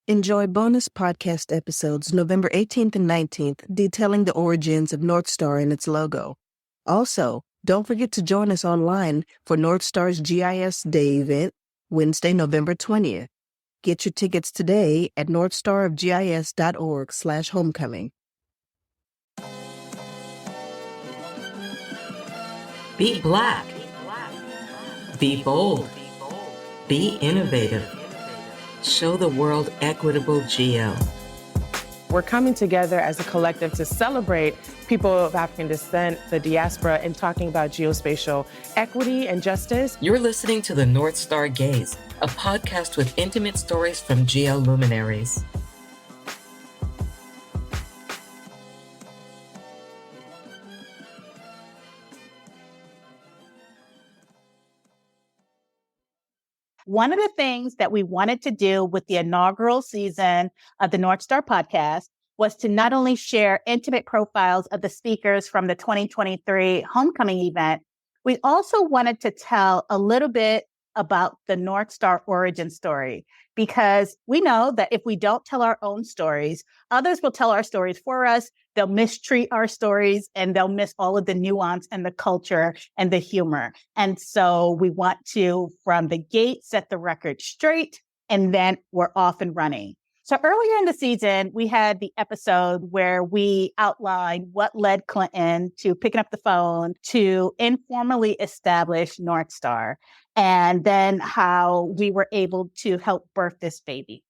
Enjoy bonus podcast episodes November 18th and 19th detailing the origins of NorthStar and its logo. Also, don't forget to join us online for NorthStar's GIS Day event, Wednesday, November 20th. Get your tickets today at northstarofgis.org/homecoming. Be Black. Be bold. Be innovative. Show the world equitable geo. We're coming together as a collective to celebrate people of African descent, the diaspora, and talking about geospatial equity and justice. You're listening to the NorthStar Gaze, a podcast with intimate stories from geo luminaries. One of the things that we wanted to do with the inaugural season of the NorthStar podcast was to not only share intimate profiles of the speakers from the 2023 homecoming event, we also wanted to tell a little bit about the NorthStar origin story, because we know that if we don't tell our own stories, others will tell our stories for us. They'll mistreat our stories and they'll miss all of the nuance and the culture and the humor. And so we want to, from the gate, set the record straight, and then we're off and running. So earlier in the season, we had the episode where we outlined what led Clinton to picking up the phone to informally establish NorthStar, and then how we were able to help birth this baby.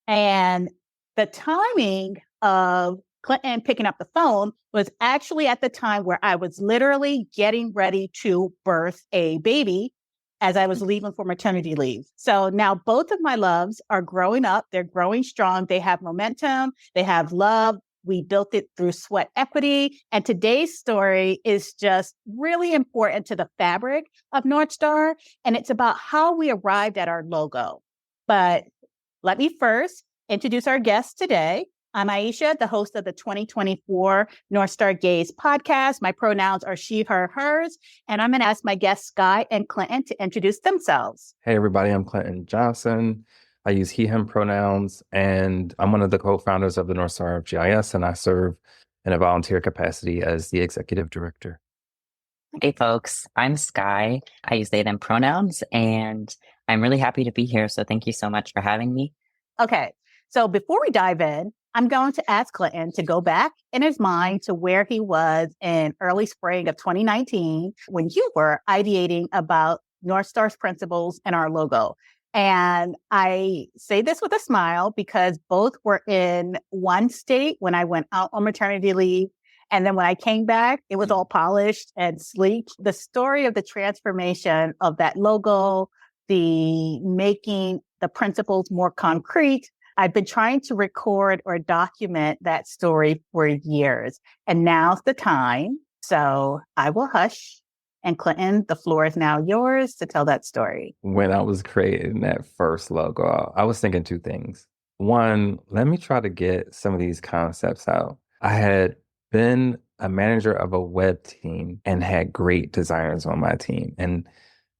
And the timing of Clinton picking up the phone was actually at the time where I was literally getting ready to birth a baby as I was leaving for maternity leave. So now both of my loves are growing up. They're growing strong. They have momentum. They have love. We built it through sweat equity. And today's story is just really important to the fabric of NorthStar. And it's about how we arrived at our logo. But let me first introduce our guest today. I'm Aisha, the host of the 2024 NorthStar Gaze podcast. My pronouns are she, her, hers. And I'm going to ask my guests, Sky and Clinton, to introduce themselves. Hey, everybody. I'm Clinton Johnson. I use he, him pronouns, and I'm one of the co-founders of the NorthStar of GIS, and I serve in a volunteer capacity as the executive director. Hey, folks. I'm Sky. I use they, them pronouns, and I'm really happy to be here. So thank you so much for having me. Okay. So before we dive in, I'm going to ask Clinton to go back in his mind to where he was in early spring of 2019 when you were ideating about NorthStar's principles and our logo. And I say this with a smile because both were in one state when I went out on maternity leave. And then when I came back, it was all polished and sleek. The story of the transformation of that logo, the making the principles more concrete, I've been trying to record or document that story for years, and now's the time. So I will hush. And Clinton, the floor is now yours to tell that story. When I was creating that first logo, I was thinking two things. One, let me try to get some of these concepts out. I had been a manager of a web team and had great designers on my team. And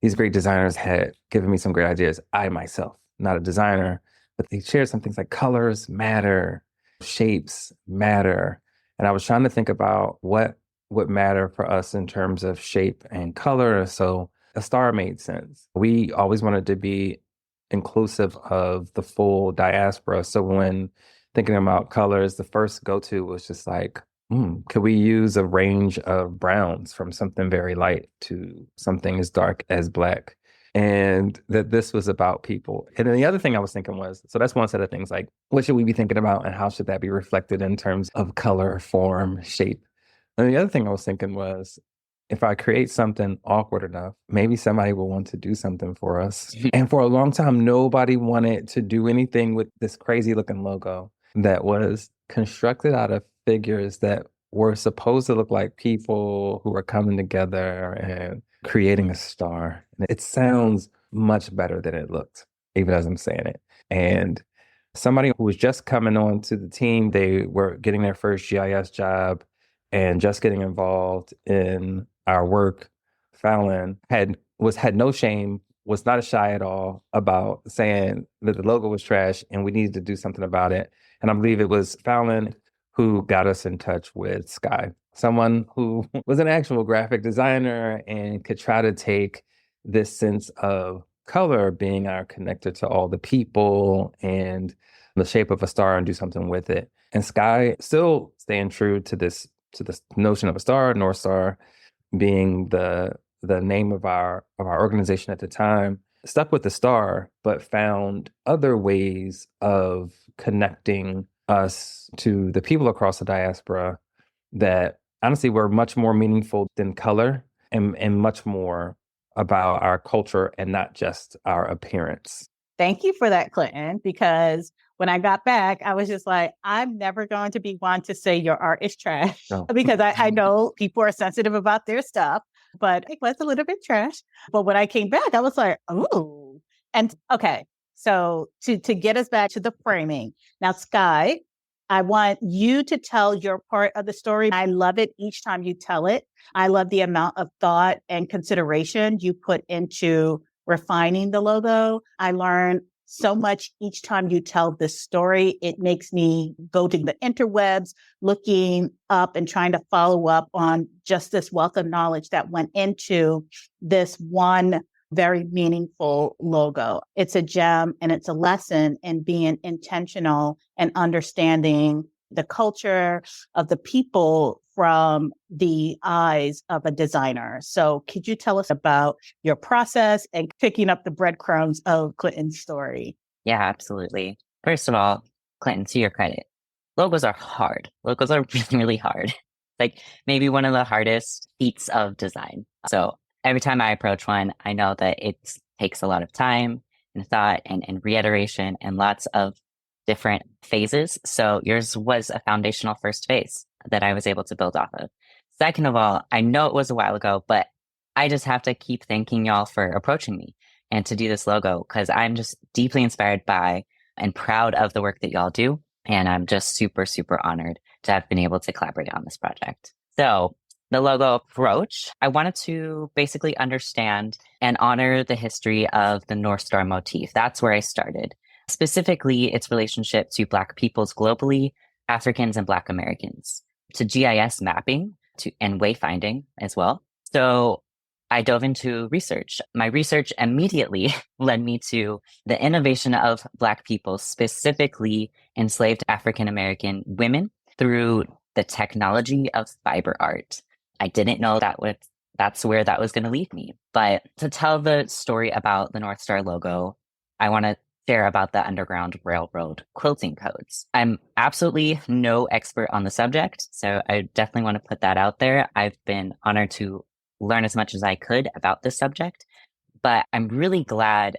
these great designers had given me some great ideas. I myself, not a designer, but they shared some things like colors matter, shapes matter. And I was trying to think about what would matter for us in terms of shape and color. So a star made sense. We always wanted to be inclusive of the full diaspora. So when thinking about colors, the first go-to was just like, could we use a range of browns from something very light to something as dark as black? And that this was about people. And then the other thing I was thinking was, so that's one set of things, like, what should we be thinking about and how should that be reflected in terms of color, form, shape? And the other thing I was thinking was, if I create something awkward enough, maybe somebody will want to do something for us. And for a long time, nobody wanted to do anything with this crazy looking logo that was constructed out of figures that were supposed to look like people who were coming together and creating a star. It sounds much better than it looked, even as I'm saying it. And somebody who was just coming on to the team, they were getting their first GIS job and just getting involved in our work, Fallon had no shame was not shy at all about saying that the logo was trash and we needed to do something about it. And I believe it was Fallon who got us in touch with Sky, someone who was an actual graphic designer and could try to take this sense of color being our connector to all the people and the shape of a star and do something with it. And Sky still staying true to this notion of a star, NorthStar being the name of our organization at the time, stuck with the star, but found other ways of connecting us to the people across the diaspora that honestly were much more meaningful than color and much more about our culture and not just our appearance. Thank you for that, Clinton, because when I got back, I was just like, I'm never going to be one to say your art is trash No. because I know people are sensitive about their stuff, but it was a little bit trash. But when I came back, I was like, oh. And okay, so to get us back to the framing. Now, Sky, I want you to tell your part of the story. I love it each time you tell it. I love the amount of thought and consideration you put into refining the logo. I learn so much each time you tell this story. It makes me go to the interwebs, looking up and trying to follow up on just this wealth of knowledge that went into this one very meaningful logo. It's a gem and it's a lesson in being intentional and understanding the culture of the people from the eyes of a designer. So could you tell us about your process and picking up the breadcrumbs of Clinton's story? Yeah, absolutely. First of all, Clinton, to your credit, logos are hard. Logos are really, really hard. Like maybe one of the hardest feats of design. So every time I approach one, I know that it takes a lot of time and thought and reiteration and lots of different phases. So yours was a foundational first phase that I was able to build off of. Second of all, I know it was a while ago, but I just have to keep thanking y'all for approaching me and to do this logo because I'm just deeply inspired by and proud of the work that y'all do. And I'm just super, super honored to have been able to collaborate on this project. So the logo approach, I wanted to basically understand and honor the history of the North Star motif. That's where I started. Specifically, its relationship to Black peoples globally, Africans and Black Americans, to GIS mapping and wayfinding as well. So I dove into research. My research immediately led me to the innovation of Black people, specifically enslaved African American women, through the technology of fiber art. I didn't know that's where that was going to lead me. But to tell the story about the North Star logo, I want to share about the Underground Railroad quilting codes. I'm absolutely no expert on the subject, so I definitely want to put that out there. I've been honored to learn as much as I could about this subject, but I'm really glad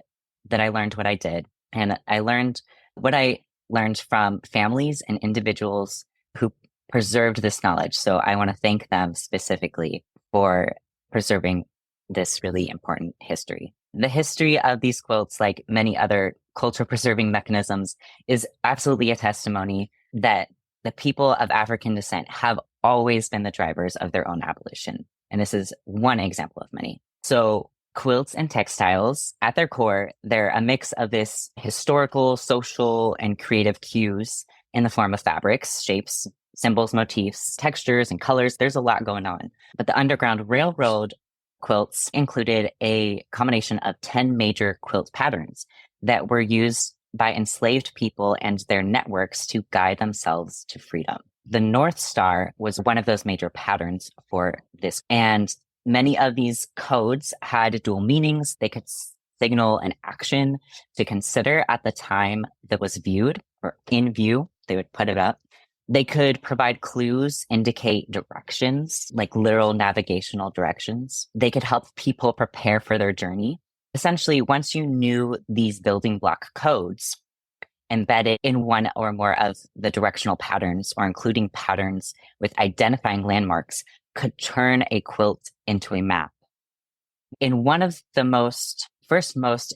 that I learned what I did. And I learned what I learned from families and individuals who preserved this knowledge. So I want to thank them specifically for preserving this really important history. The history of these quilts, like many other culture preserving mechanisms, is absolutely a testimony that the people of African descent have always been the drivers of their own abolition. And this is one example of many. So quilts and textiles, at their core, they're a mix of this historical, social, and creative cues in the form of fabrics, shapes, symbols, motifs, textures, and colors. There's a lot going on. But the Underground Railroad quilts included a combination of 10 major quilt patterns that were used by enslaved people and their networks to guide themselves to freedom. The North Star was one of those major patterns for this. And many of these codes had dual meanings. They could signal an action to consider at the time that was viewed or in view. They would put it up. They could provide clues, indicate directions, like literal navigational directions. They could help people prepare for their journey. Essentially, once you knew these building block codes, embedded in one or more of the directional patterns or including patterns with identifying landmarks, could turn a quilt into a map. In one of the most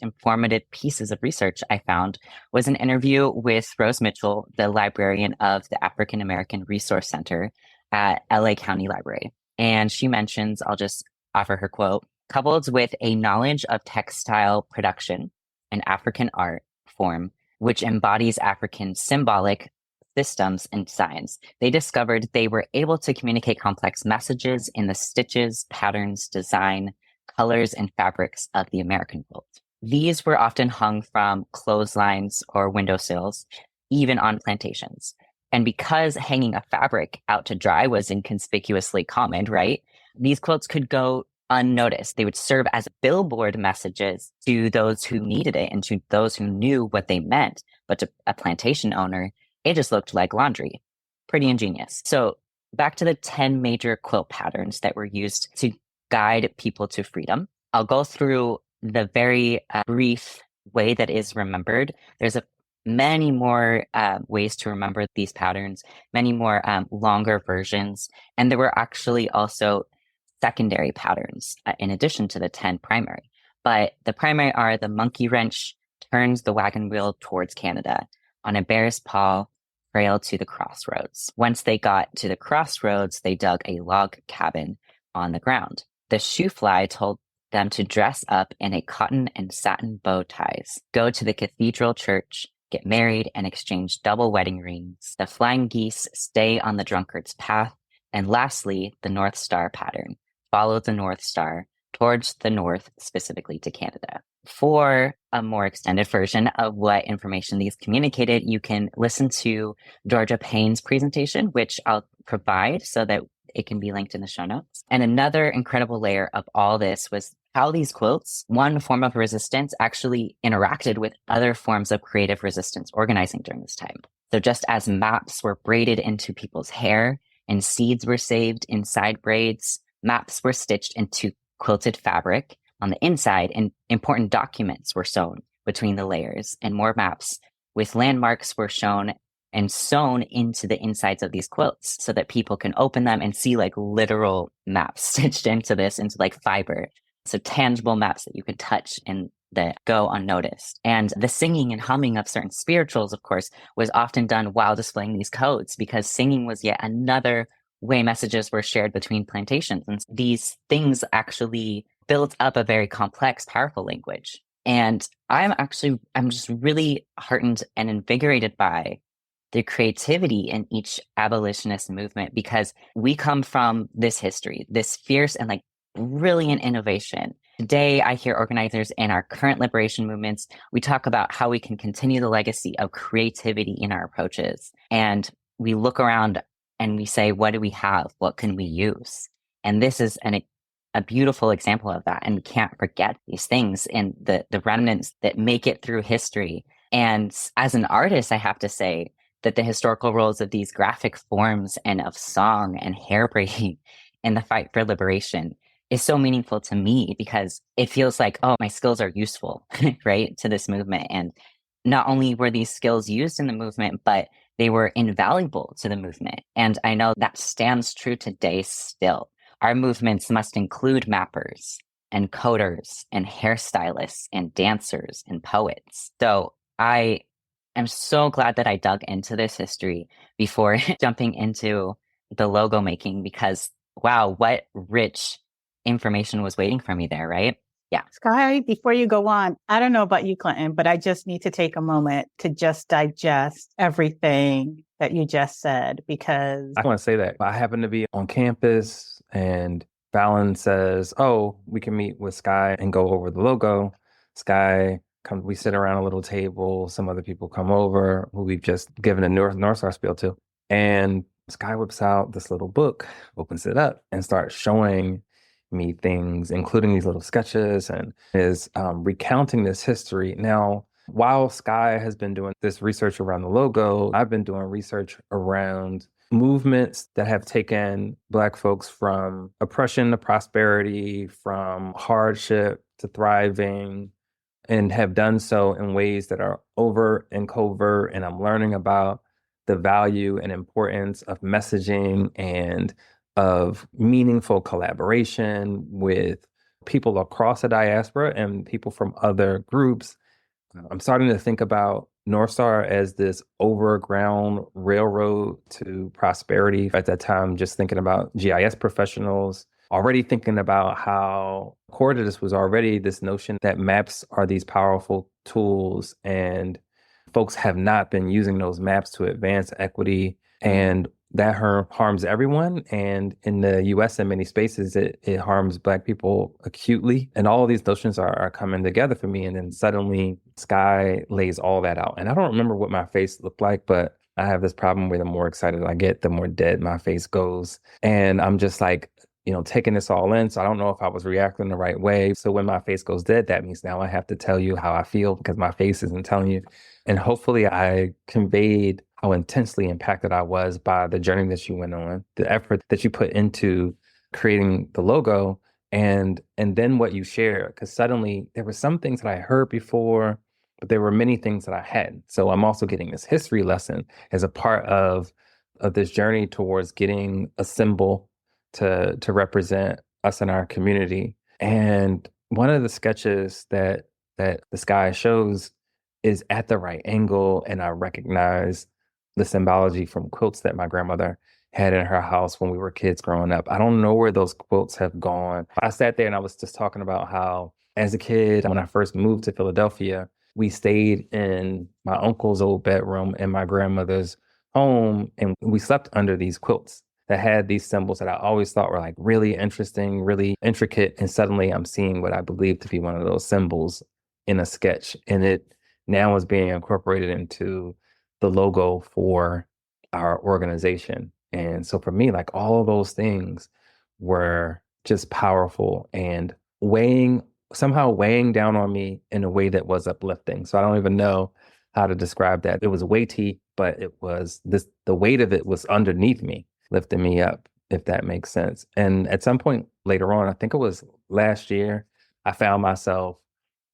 informative pieces of research I found was an interview with Rose Mitchell, the librarian of the African American Resource Center at LA County Library. And she mentions, I'll just offer her quote, coupled with a knowledge of textile production and African art form, which embodies African symbolic systems and designs. They discovered they were able to communicate complex messages in the stitches, patterns, design, colors, and fabrics of the American quilt. These were often hung from clotheslines or windowsills, even on plantations. And because hanging a fabric out to dry was inconspicuously common, right? These quilts could go unnoticed. They would serve as billboard messages to those who needed it and to those who knew what they meant. But to a plantation owner, it just looked like laundry. Pretty ingenious. So back to the 10 major quilt patterns that were used to guide people to freedom. I'll go through the very brief way that is remembered. There's many more ways to remember these patterns, many more longer versions. And there were actually also secondary patterns in addition to the 10 primary. But the primary are the monkey wrench turns the wagon wheel towards Canada, on a bear's paw, trail to the crossroads. Once they got to the crossroads, they dug a log cabin on the ground. The shoe fly told them to dress up in a cotton and satin bow ties, go to the cathedral church, get married, and exchange double wedding rings. The flying geese stay on the drunkard's path. And lastly, the NorthStar pattern. Follow the North Star towards the north, specifically to Canada. For a more extended version of what information these communicated, you can listen to Georgia Payne's presentation, which I'll provide so that it can be linked in the show notes. And another incredible layer of all this was how these quilts, one form of resistance, actually interacted with other forms of creative resistance organizing during this time. So just as maps were braided into people's hair and seeds were saved inside braids, maps were stitched into quilted fabric on the inside, and important documents were sewn between the layers, and more maps with landmarks were shown and sewn into the insides of these quilts so that people can open them and see like literal maps stitched into like fiber. So tangible maps that you can touch and that go unnoticed. And the singing and humming of certain spirituals, of course, was often done while displaying these codes, because singing was yet another way messages were shared between plantations. And these things actually built up a very complex, powerful language. And I'm just really heartened and invigorated by the creativity in each abolitionist movement, because we come from this history, this fierce and like brilliant innovation. Today, I hear organizers in our current liberation movements, we talk about how we can continue the legacy of creativity in our approaches. And we look around and we say, what do we have? What can we use? And this is a beautiful example of that. And we can't forget these things and the remnants that make it through history. And as an artist, I have to say that the historical roles of these graphic forms and of song and hair braiding in the fight for liberation is so meaningful to me, because it feels like, oh, my skills are useful, right, to this movement. And not only were these skills used in the movement, but they were invaluable to the movement. And I know that stands true today still. Our movements must include mappers and coders and hairstylists and dancers and poets. So I am so glad that I dug into this history before jumping into the logo making, because wow, what rich information was waiting for me there, right? Yeah. Sky, before you go on, I don't know about you, Clinton, but I just need to take a moment to just digest everything that you just said, because I want to say that I happen to be on campus and Fallon says, oh, we can meet with Sky and go over the logo. Sky comes, we sit around a little table. Some other people come over who we've just given a NorthStar spiel to. And Sky whips out this little book, opens it up, and starts showing me things, including these little sketches, and is recounting this history. Now, while Sky has been doing this research around the logo, I've been doing research around movements that have taken Black folks from oppression to prosperity, from hardship to thriving, and have done so in ways that are overt and covert. And I'm learning about the value and importance of messaging and of meaningful collaboration with people across the diaspora and people from other groups. I'm starting to think about NorthStar as this overground railroad to prosperity. At that time, just thinking about GIS professionals, already thinking about how core to this was already this notion that maps are these powerful tools, and folks have not been using those maps to advance equity, and that harms everyone. And in the US, in many spaces, it harms Black people acutely. And all of these notions are coming together for me. And then suddenly Sky lays all that out. And I don't remember what my face looked like, but I have this problem where the more excited I get, the more dead my face goes. And I'm just like, taking this all in. So I don't know if I was reacting the right way. So when my face goes dead, that means now I have to tell you how I feel because my face isn't telling you. And hopefully I conveyed how intensely impacted I was by the journey that you went on, the effort that you put into creating the logo, and then what you share. Because suddenly there were some things that I heard before, but there were many things that I hadn't. So I'm also getting this history lesson as a part of this journey towards getting a symbol to represent us in our community. And one of the sketches that the Sky shows is at the right angle, and I recognize the symbology from quilts that my grandmother had in her house when we were kids growing up. I don't know where those quilts have gone. I sat there and I was just talking about how, as a kid, when I first moved to Philadelphia, we stayed in my uncle's old bedroom in my grandmother's home, and we slept under these quilts that had these symbols that I always thought were like really interesting, really intricate. And suddenly I'm seeing what I believe to be one of those symbols in a sketch. And it now is being incorporated into the logo for our organization. And so for me, like all of those things were just powerful and somehow weighing down on me in a way that was uplifting. So I don't even know how to describe that. It was weighty, but the weight of it was underneath me, lifting me up, if that makes sense. And at some point later on, I think it was last year, I found myself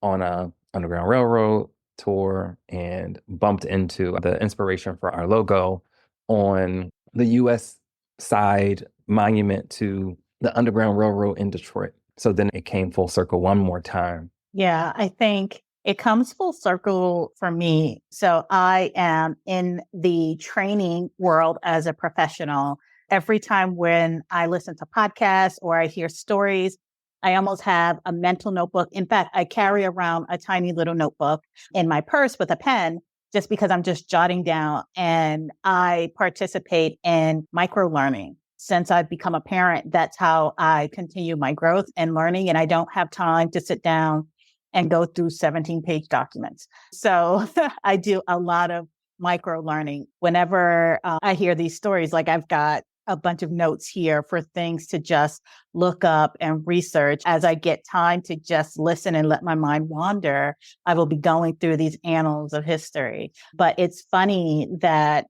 on a Underground Railroad tour and bumped into the inspiration for our logo on the US side monument to the Underground Railroad in Detroit. So then it came full circle one more time. Yeah, I think it comes full circle for me. So I am in the training world as a professional. Every time when I listen to podcasts or I hear stories, I almost have a mental notebook. In fact, I carry around a tiny little notebook in my purse with a pen just because I'm just jotting down, and I participate in micro learning. Since I've become a parent, that's how I continue my growth and learning. And I don't have time to sit down and go through 17-page documents. So I do a lot of micro learning. Whenever I hear these stories, like I've got a bunch of notes here for things to just look up and research. As I get time to just listen and let my mind wander, I will be going through these annals of history. But it's funny that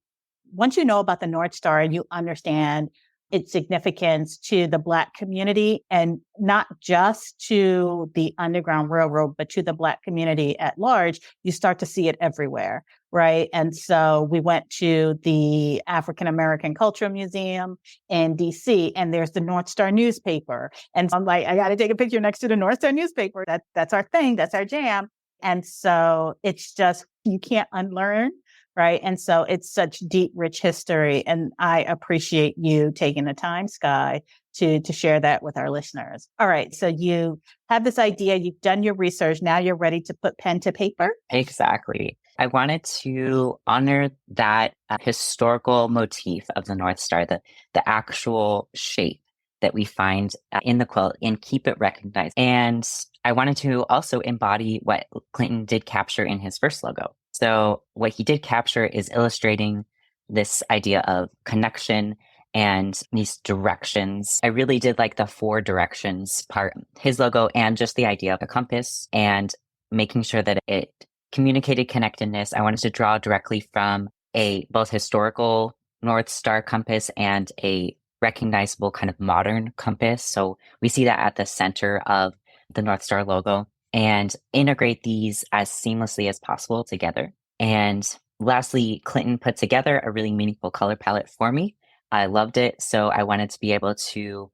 once you know about the North Star and you understand its significance to the Black community, and not just to the Underground Railroad, but to the Black community at large, you start to see it everywhere, right? And so we went to the African American Cultural Museum in DC, and there's the North Star newspaper. And I'm like, I got to take a picture next to the North Star newspaper. That's our thing. That's our jam. And so it's just, you can't unlearn. Right. And so it's such deep, rich history. And I appreciate you taking the time, Sky, to share that with our listeners. All right. So you have this idea, you've done your research. Now you're ready to put pen to paper. Exactly. I wanted to honor that historical motif of the North Star, the actual shape that we find in the quilt, and keep it recognized. And I wanted to also embody what Clinton did capture in his first logo. So what he did capture is illustrating this idea of connection and these directions. I really did like the 4 directions part, his logo, and just the idea of a compass and making sure that it communicated connectedness. I wanted to draw directly from a both historical North Star compass and a recognizable kind of modern compass. So we see that at the center of the North Star logo, and integrate these as seamlessly as possible together. And lastly, Clinton put together a really meaningful color palette for me. I loved it, so I wanted to be able to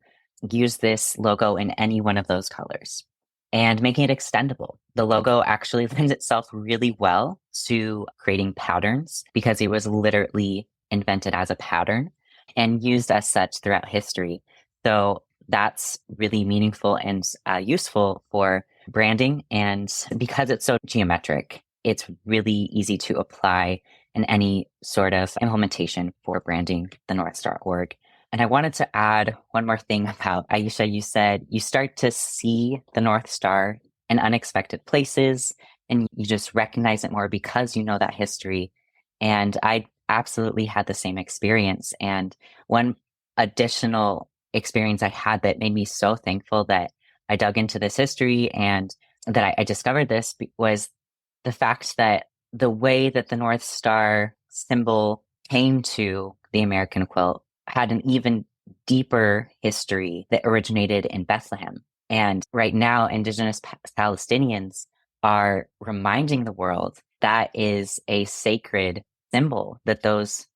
use this logo in any one of those colors and making it extendable. The logo actually lends itself really well to creating patterns because it was literally invented as a pattern and used as such throughout history. So that's really meaningful and useful for branding. And because it's so geometric, it's really easy to apply in any sort of implementation for branding the North Star org. And I wanted to add one more thing about Aisha. You said you start to see the North Star in unexpected places and you just recognize it more because you know that history. And I absolutely had the same experience. And one additional experience I had that made me so thankful that I dug into this history and that I discovered this was the fact that the way that the North Star symbol came to the American quilt had an even deeper history that originated in Bethlehem. And right now, Indigenous Palestinians are reminding the world that is a sacred symbol, that those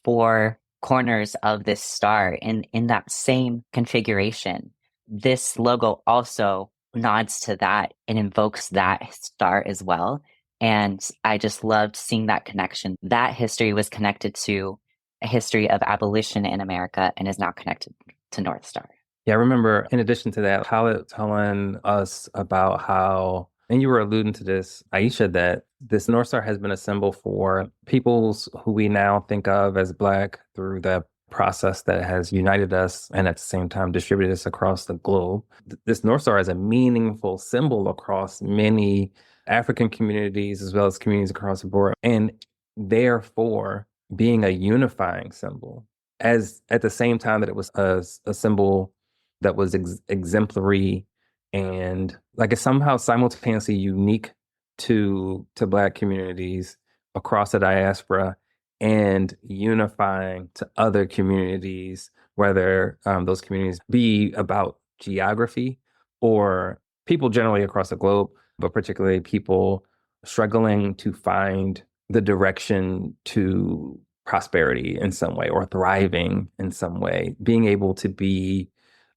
four corners of this star in that same configuration, this logo also nods to that and invokes that star as well. And I just loved seeing that connection. That history was connected to a history of abolition in America and is now connected to North Star. Yeah, I remember in addition to that, Khaled telling us about how, and you were alluding to this, Aisha, that this North Star has been a symbol for peoples who we now think of as Black through the process that has united us and at the same time distributed us across the globe. This North Star is a meaningful symbol across many African communities as well as communities across the board, and therefore being a unifying symbol. As at the same time that it was a symbol that was exemplary and like it's somehow simultaneously unique to Black communities across the diaspora and unifying to other communities, whether those communities be about geography or people generally across the globe, but particularly people struggling to find the direction to prosperity in some way or thriving in some way, being able to be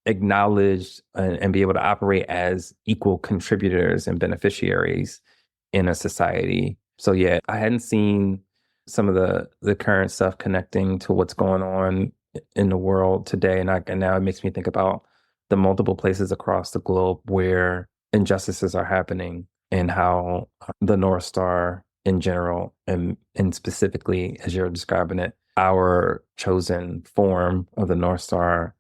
acknowledged and be able to operate as equal contributors and beneficiaries in a society. So yeah, I hadn't seen some of the current stuff connecting to what's going on in the world today. And now it makes me think about the multiple places across the globe where injustices are happening and how the North Star in general and specifically as you're describing it, our chosen form of the North Star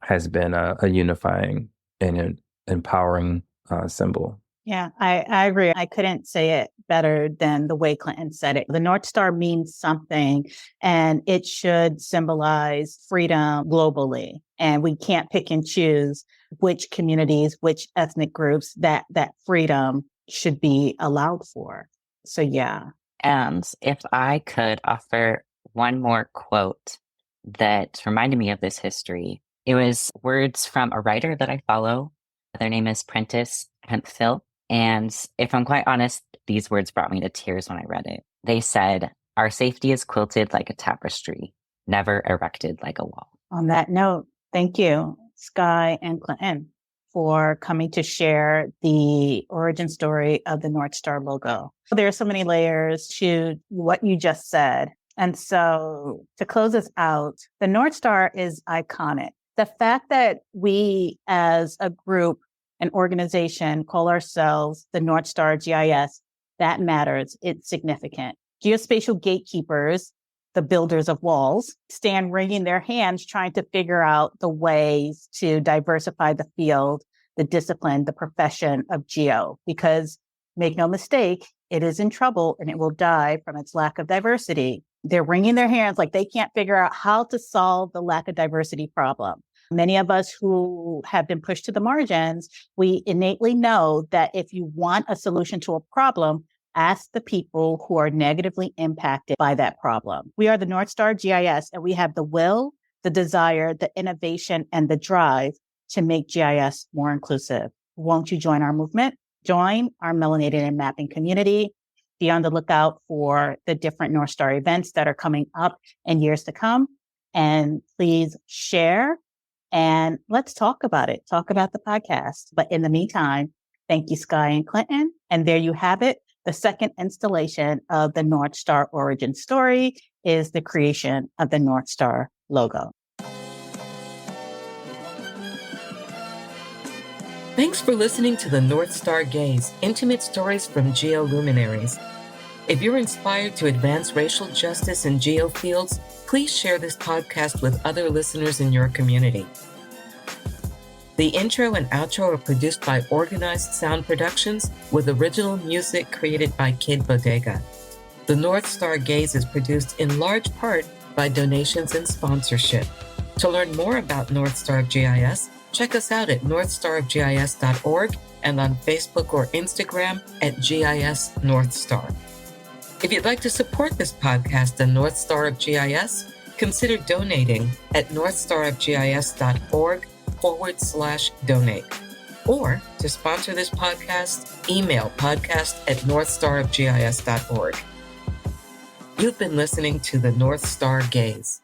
has been a unifying and an empowering symbol. Yeah, I agree. I couldn't say it better than the way Clinton said it. The North Star means something and it should symbolize freedom globally. And we can't pick and choose which communities, which ethnic groups that freedom should be allowed for. So, yeah. And if I could offer one more quote that reminded me of this history, it was words from a writer that I follow. Their name is Prentice Hemphill. And if I'm quite honest, these words brought me to tears when I read it. They said, "Our safety is quilted like a tapestry, never erected like a wall." On that note, thank you, Sky and Clinton, for coming to share the origin story of the North Star logo. There are so many layers to what you just said. And so to close us out, the North Star is iconic. The fact that we as a group, an organization, call ourselves the North Star GIS, that matters. It's significant. Geospatial gatekeepers, the builders of walls, stand wringing their hands trying to figure out the ways to diversify the field, the discipline, the profession of geo, because make no mistake, it is in trouble and it will die from its lack of diversity. They're wringing their hands like they can't figure out how to solve the lack of diversity problem. Many of us who have been pushed to the margins, we innately know that if you want a solution to a problem, ask the people who are negatively impacted by that problem. We are the North Star GIS, and we have the will, the desire, the innovation, and the drive to make GIS more inclusive. Won't you join our movement? Join our melanated and mapping community. Be on the lookout for the different North Star events that are coming up in years to come. And please share and let's talk about it. Talk about the podcast. But in the meantime, thank you, Sky and Clinton. And there you have it. The second installation of the North Star origin story is the creation of the North Star logo. Thanks for listening to the NorthStar Gaze, intimate stories from geoluminaries. If you're inspired to advance racial justice in geofields, please share this podcast with other listeners in your community. The intro and outro are produced by Organized Sound Productions with original music created by Kid Bodega. The NorthStar Gaze is produced in large part by donations and sponsorship. To learn more about NorthStar GIS, check us out at northstarofgis.org and on Facebook or Instagram at GIS NorthStar. If you'd like to support this podcast and NorthStar of GIS, consider donating at northstarofgis.org/donate. Or to sponsor this podcast, email podcast@northstarofgis.org. You've been listening to the NorthStar Gaze.